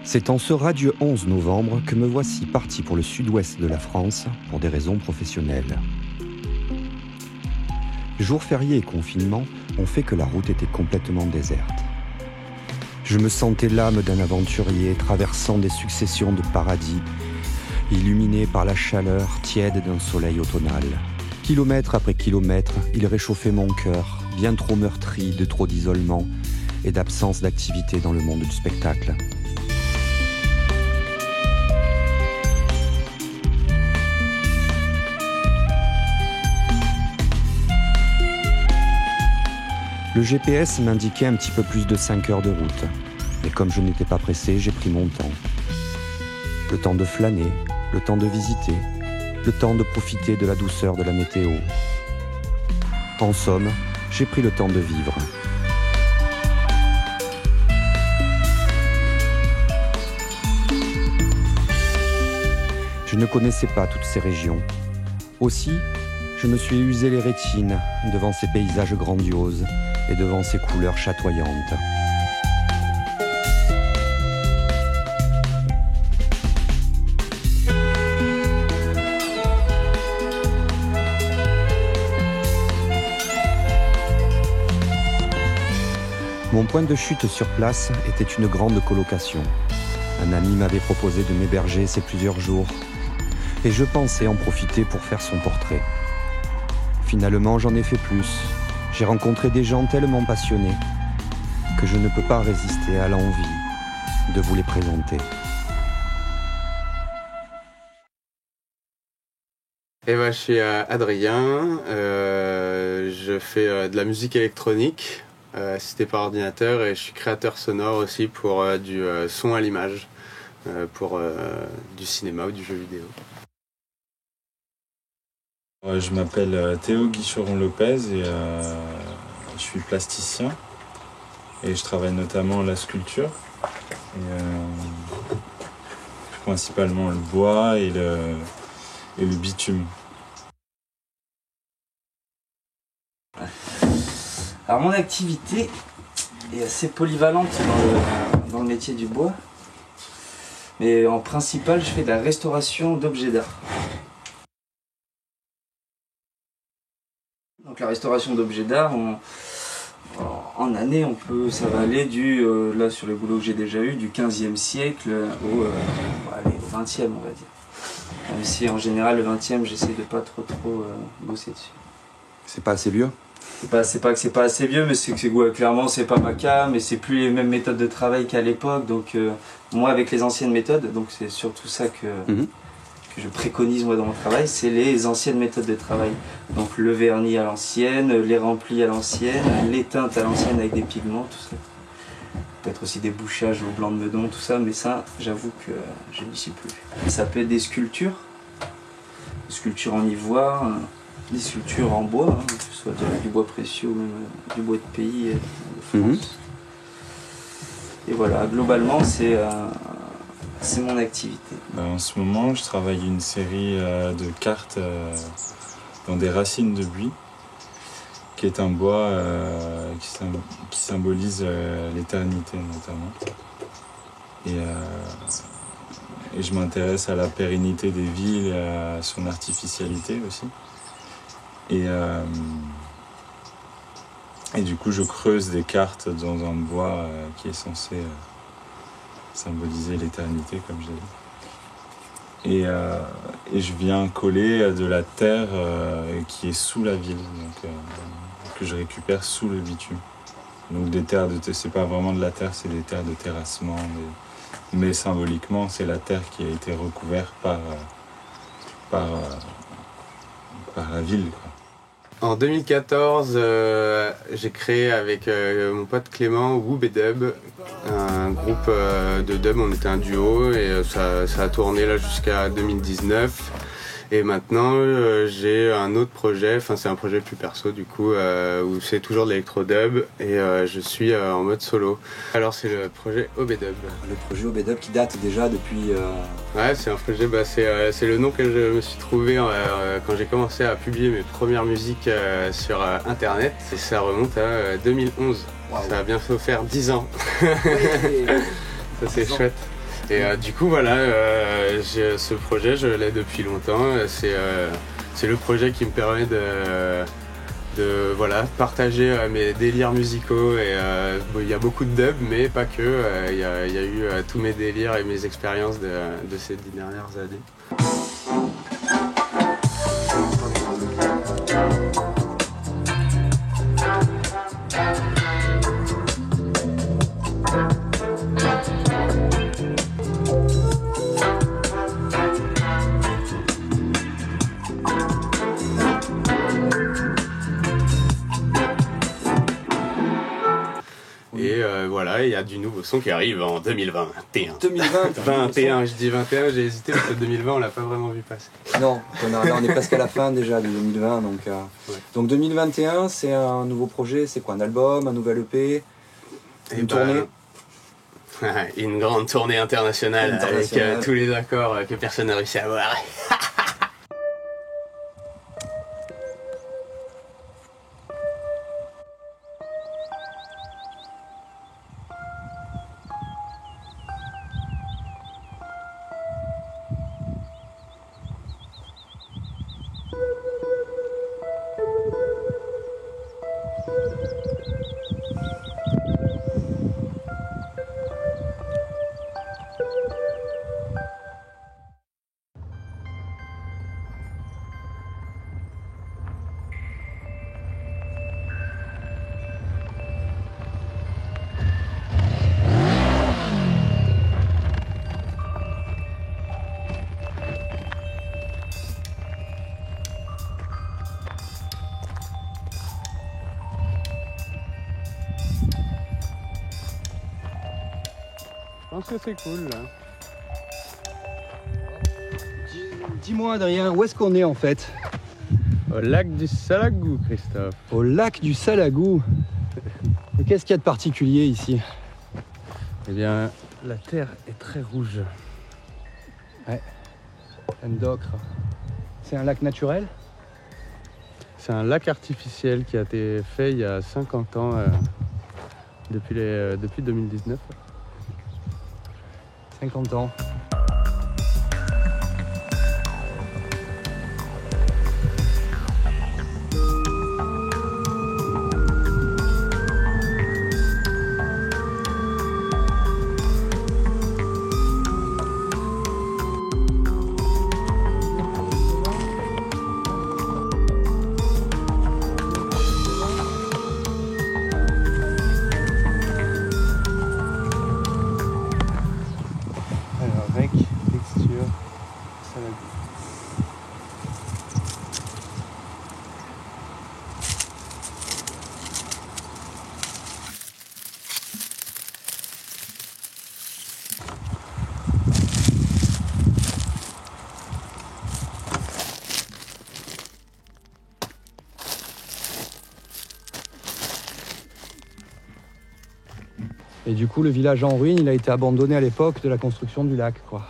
C'est en ce radieux 11 novembre que me voici parti pour le sud-ouest de la France pour des raisons professionnelles. Jours fériés et confinement ont fait que la route était complètement déserte. Je me sentais l'âme d'un aventurier traversant des successions de paradis, illuminé par la chaleur tiède d'un soleil automnal. Kilomètre après kilomètre, il réchauffait mon cœur, bien trop meurtri de trop d'isolement et d'absence d'activité dans le monde du spectacle. Le GPS m'indiquait un petit peu plus de 5 heures de route. Mais comme je n'étais pas pressé, j'ai pris mon temps. Le temps de flâner, le temps de visiter, le temps de profiter de la douceur de la météo. En somme, j'ai pris le temps de vivre. Je ne connaissais pas toutes ces régions. Aussi, je me suis usé les rétines devant ces paysages grandioses et devant ces couleurs chatoyantes. Mon point de chute sur place était une grande colocation. Un ami m'avait proposé de m'héberger ces plusieurs jours et je pensais en profiter pour faire son portrait. Finalement, j'en ai fait plus. J'ai rencontré des gens tellement passionnés que je ne peux pas résister à l'envie de vous les présenter. Je suis Adrien, je fais de la musique électronique assistée par ordinateur et je suis créateur sonore aussi pour du son à l'image, pour du cinéma ou du jeu vidéo. Je m'appelle Théo Guicheron-Lopez et je suis plasticien et je travaille notamment la sculpture, principalement le bois et le bitume. Alors mon activité est assez polyvalente dans le métier du bois, mais en principal je fais de la restauration d'objets d'art. Donc la restauration d'objets d'art, en année, ça va aller là sur les boulots que j'ai déjà eu, du 15e siècle au 20e, on va dire. Même si en général le 20e, j'essaie de pas trop bosser dessus. C'est pas assez vieux ? C'est pas que c'est pas assez vieux, mais c'est que clairement c'est pas ma cam, mais c'est plus les mêmes méthodes de travail qu'à l'époque. Donc moi avec les anciennes méthodes, donc c'est surtout ça que je préconise moi dans mon travail, c'est les anciennes méthodes de travail. Donc le vernis à l'ancienne, les remplis à l'ancienne, les teintes à l'ancienne avec des pigments, tout ça. Peut-être aussi des bouchages au blanc de meudon, tout ça, mais ça, j'avoue que je n'y suis plus. Ça peut être des sculptures en ivoire, des sculptures en bois, que ce soit du bois précieux ou même du bois de pays de France. Et voilà, globalement, c'est mon activité. En ce moment, je travaille une série de cartes dans des racines de buis, qui est un bois qui symbolise l'éternité notamment. Et je m'intéresse à la pérennité des villes, à son artificialité aussi. Et du coup, je creuse des cartes dans un bois qui est censé symboliser l'éternité, comme j'ai dit. Et je viens coller de la terre qui est sous la ville, donc, que je récupère sous le bitume. Donc des terres c'est pas vraiment de la terre, c'est des terres de terrassement, mais symboliquement, c'est la terre qui a été recouverte par la ville, quoi. En 2014, j'ai créé avec mon pote Clément Woob et Dub, un groupe de dub. On était un duo et ça a tourné là jusqu'à 2019. Et maintenant, j'ai un autre projet, enfin c'est un projet plus perso du coup, où c'est toujours de l'électro-dub et je suis en mode solo. Alors c'est le projet OBDub. Le projet OBDub qui date déjà depuis... Ouais, c'est un projet, c'est le nom que je me suis trouvé quand j'ai commencé à publier mes premières musiques sur Internet. Et ça remonte à 2011. Wow. Ça va bientôt faire 10 ans. Oui. Ça c'est chouette. Et du coup voilà, ce projet je l'ai depuis longtemps, c'est le projet qui me permet de voilà, partager mes délires musicaux et il y a beaucoup de dub mais pas que, il y a eu tous mes délires et mes expériences de ces 10 dernières années. Et voilà, il y a du nouveau son qui arrive en 2021. 2021, je dis 21, j'ai hésité parce que 2020 on l'a pas vraiment vu passer. Non, on est presque à la fin déjà de 2020. Donc 2021, c'est un nouveau projet, c'est quoi, un album, un nouvel EP, une tournée? Une grande tournée internationale avec tous les accords que personne n'a réussi à avoir. Je pense que c'est cool là. Dis-moi Adrien, où est-ce qu'on est en fait? Au lac du Salagou, Christophe. Au lac du Salagou. Et qu'est-ce qu'il y a de particulier ici? Eh bien, la terre est très rouge. Ouais, pleine d'ocre. C'est un lac naturel? C'est un lac artificiel qui a été fait il y a 50 ans, depuis 2019. 50 ans. Avec texture salade. Et du coup, le village en ruine, il a été abandonné à l'époque de la construction du lac, quoi.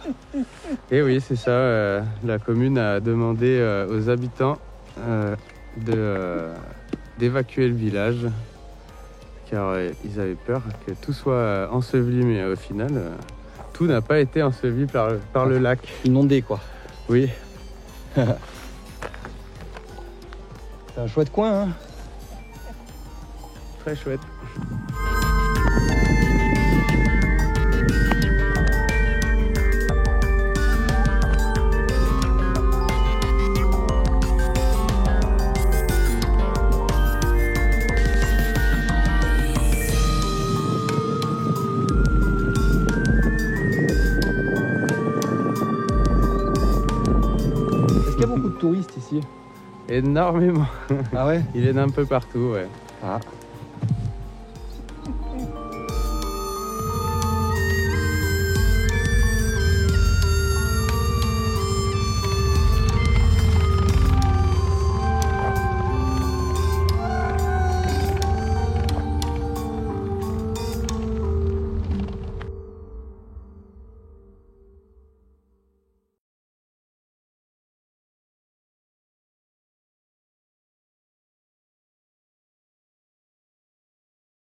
Et oui, c'est ça. La commune a demandé aux habitants d'évacuer le village, car ils avaient peur que tout soit enseveli, mais au final, tout n'a pas été enseveli par le lac. Inondé, quoi. Oui. C'est un chouette coin, hein. Très chouette. Est-ce qu'il y a beaucoup de touristes ici? Énormément. Ah ouais? Ils viennent un peu partout, ouais. Ah.